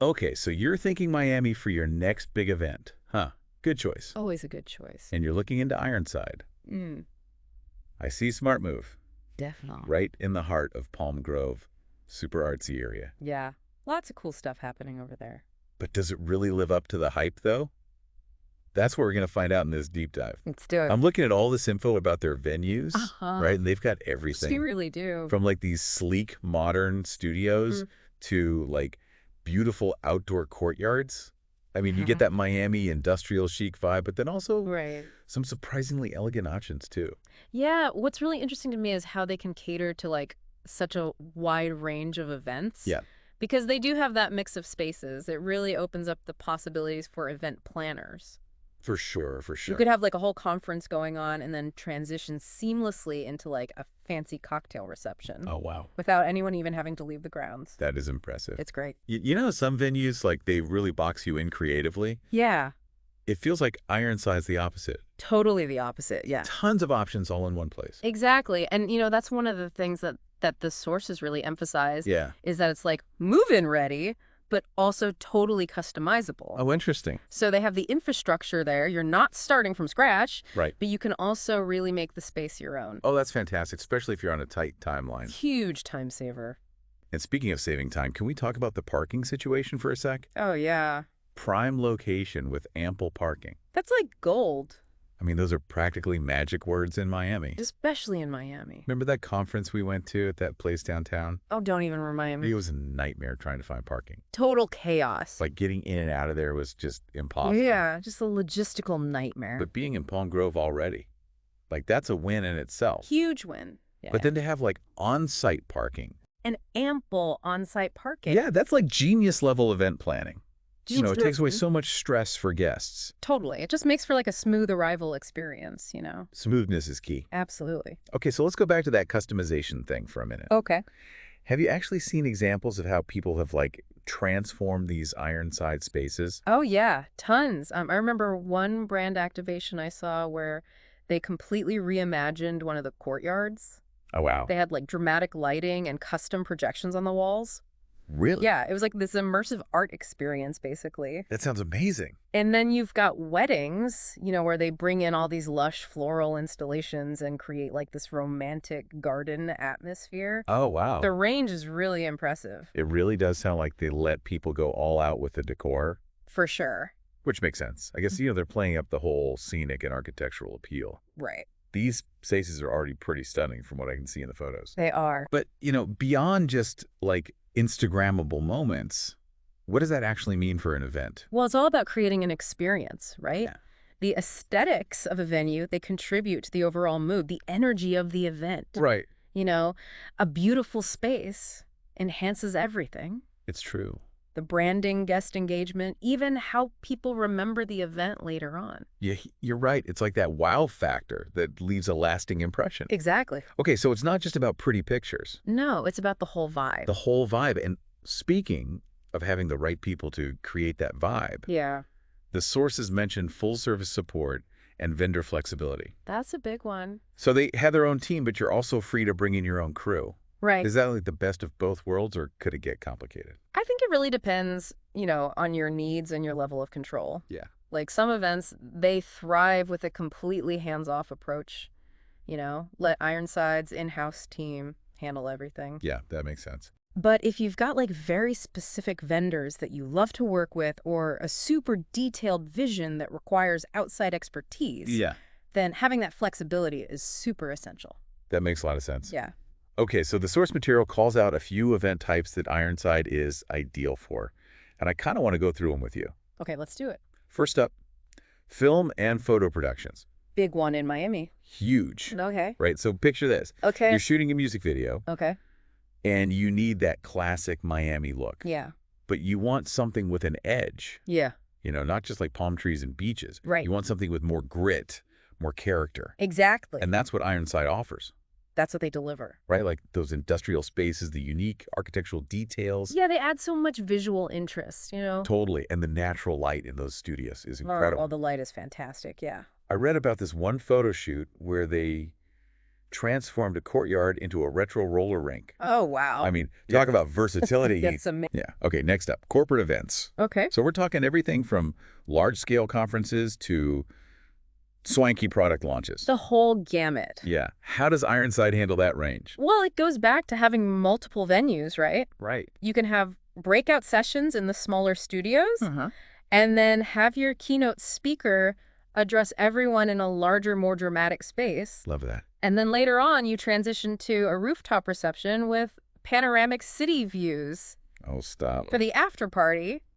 Okay, so you're thinking Miami for your next big event. Huh, good choice. Always a good choice. And you're looking into Ironside. Mm, I see, smart move. definitely. Right in the heart of Palm Grove, super artsy area. Yeah. Lots of cool stuff happening over there. But does it really live up to the hype, though? That's what we're going to find out in this deep dive. Let's do it. I'm looking at all this info about their venues, right? And they've got We everything really do. from like these sleek, modern studios to like beautiful outdoor courtyards. I mean, you get that Miami industrial chic vibe, but then also Right. some surprisingly elegant options, too. Yeah, what's really interesting to me is how they can cater to like such a wide range of events. Yeah. Because they do have that mix of spaces. It really opens up the possibilities for event planners. For sure, for You sure. could have like a whole conference going on and then transition seamlessly into like a fancy cocktail reception Oh, wow. without anyone even having to leave the grounds. That is impressive. It's great. You know, some venues, like, they really box you in creatively. Yeah, It feels like Ironside's the opposite. totally the opposite. Yeah. Tons of options all in one place. Exactly. And, that's one of the things that the sources really emphasize Yeah. is that it's like move-in ready, but also totally customizable. Oh, interesting. So they have the infrastructure there. You're not starting from scratch, Right. but you can also really make the space your own. Oh, that's fantastic, especially if you're on a tight timeline. Huge time saver. And speaking of saving time, can we talk about the parking situation for a sec? Oh, yeah. Prime location with ample parking. That's like gold, I mean, those are practically magic words in Miami. especially in Miami. Remember that conference we went to at that place downtown? Oh, don't even remind me. It was a nightmare trying to find parking. Total chaos. Like, getting in and out of there was just impossible. Yeah, just a logistical nightmare. But being in Palm Grove already, like, that's a win in itself. Huge win. Yeah. But then to have, like, on-site parking. and ample on-site parking. Yeah, that's like genius level event planning. You know, it takes away Genius. so much stress for guests. Totally. It just makes for like a smooth arrival experience, Smoothness is key. Absolutely. Okay, so let's go back to that customization thing for a minute. Okay. Have you actually seen examples of how people have, like, transformed these Ironside spaces? Oh, yeah. Tons. I remember one brand activation I saw where they completely reimagined one of the courtyards. Oh, wow. They had like dramatic lighting and custom projections on the walls. Really? Yeah, it was like this immersive art experience, basically. That sounds amazing. And then you've got weddings, where they bring in all these lush floral installations and create like this romantic garden atmosphere. Oh, wow. The range is really impressive. It really does sound like they let people go all out with the decor, For sure. which makes sense. I guess, they're playing up the whole scenic and architectural appeal. Right. These spaces are already pretty stunning from what I can see in the photos. They are. But, beyond just, like, Instagrammable moments, what does that actually mean for an event? Well, it's all about creating an experience, right? Yeah. The aesthetics of a venue, they contribute to the overall mood, the energy of the event. Right. A beautiful space enhances everything. It's true. The branding, guest engagement, even how people remember the event later on. Yeah, you're right. It's like that wow factor that leaves a lasting impression. Exactly. Okay, so it's not just about pretty pictures. No, it's about the whole vibe. The whole vibe. And speaking of having the right people to create that vibe, Yeah, the sources mention full-service support and vendor flexibility. that's a big one. So they have their own team, but you're also free to bring in your own crew. Right. Is that like the best of both worlds, or could it get complicated? I think it really depends, on your needs and your level of control. Yeah. Like some events, they thrive with a completely hands-off approach. Let Ironside's in-house team handle everything. Yeah, that makes sense. But if you've got like very specific vendors that you love to work with or a super detailed vision that requires outside expertise, Yeah, then having that flexibility is super essential. that makes a lot of sense. Yeah. Okay, so the source material calls out a few event types that Ironside is ideal for, and I kind of want to go through them with you. Okay, let's do it. First up, film and photo productions. Big one in Miami. Huge, Okay. right? So picture this. Okay. You're shooting a music video, Okay. and you need that classic Miami look, Yeah. but you want something with an edge, Yeah. not just like palm trees and beaches. Right. You want something with more grit, more character, Exactly. and that's what Ironside offers. That's what they deliver. Right? Like those industrial spaces, the unique architectural details. Yeah, they add so much visual interest, Totally. And the natural light in those studios is incredible. Oh, the light is fantastic. Yeah. I read about this one photo shoot where they transformed a courtyard into a retro roller rink. Oh, wow. I mean, talk about versatility. That's amazing. Yeah. Okay, next up, corporate events. Okay. So we're talking everything from large-scale conferences to swanky product launches. The whole gamut. Yeah. How does Ironside handle that range? Well, it goes back to having multiple venues, right? Right. You can have breakout sessions in the smaller studios, Uh-huh. and then have your keynote speaker address everyone in a larger, more dramatic space. Love that. And then later on, you transition to a rooftop reception with panoramic city views Oh, stop. for the after party.